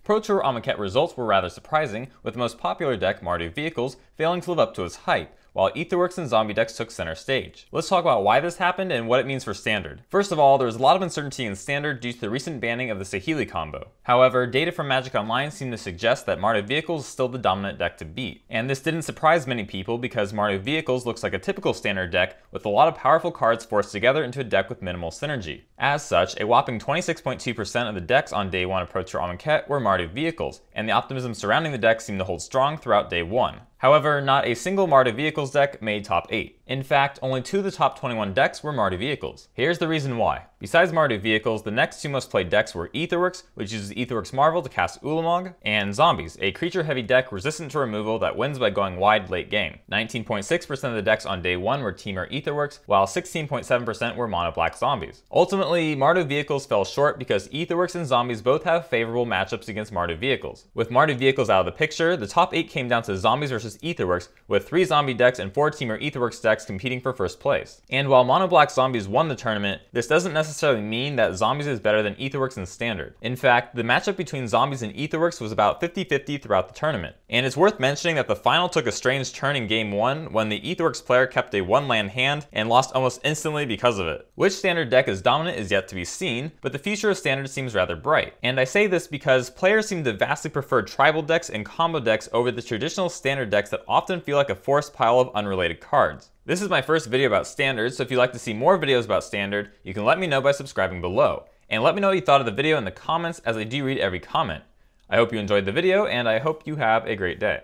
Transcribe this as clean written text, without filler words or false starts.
Pro Tour Amonkhet results were rather surprising, with the most popular deck, Mardu Vehicles, failing to live up to its hype, while Aetherworks and Zombie decks took center stage. Let's talk about why this happened and what it means for Standard. First of all, there was a lot of uncertainty in Standard due to the recent banning of the Saheeli combo. However, data from Magic Online seemed to suggest that Mardu Vehicles is still the dominant deck to beat. And this didn't surprise many people because Mardu Vehicles looks like a typical Standard deck with a lot of powerful cards forced together into a deck with minimal synergy. As such, a whopping 26.2% of the decks on day 1 of Pro Tour Amonkhet were Mardu Vehicles, and the optimism surrounding the deck seemed to hold strong throughout day 1. However, not a single Mardu Vehicles deck made top 8. In fact, only 2 of the top 21 decks were Mardu Vehicles. Here's the reason why. Besides Mardu Vehicles, the next 2 most played decks were Aetherworks, which uses Aetherworks Marvel to cast Ulamog, and Zombies, a creature-heavy deck resistant to removal that wins by going wide late game. 19.6% of the decks on day 1 were Teamer Aetherworks, while 16.7% were Mono Black Zombies. Ultimately, Mardu Vehicles fell short because Aetherworks and Zombies both have favorable matchups against Mardu Vehicles. With Mardu Vehicles out of the picture, the top 8 came down to Zombies versus Aetherworks, with 3 Zombie decks and 4 Teamer Aetherworks decks competing for first place. And while Mono Black Zombies won the tournament, this doesn't necessarily mean that Zombies is better than Aetherworks in Standard. In fact, the matchup between Zombies and Aetherworks was about 50-50 throughout the tournament. And it's worth mentioning that the final took a strange turn in game 1 when the Aetherworks player kept a 1-land hand and lost almost instantly because of it. Which Standard deck is dominant is yet to be seen, but the future of Standard seems rather bright. And I say this because players seem to vastly prefer tribal decks and combo decks over the traditional Standard decks that often feel like a forced pile of unrelated cards. This is my first video about Standard, so if you'd like to see more videos about Standard, you can let me know by subscribing below. And let me know what you thought of the video in the comments, as I do read every comment. I hope you enjoyed the video, and I hope you have a great day.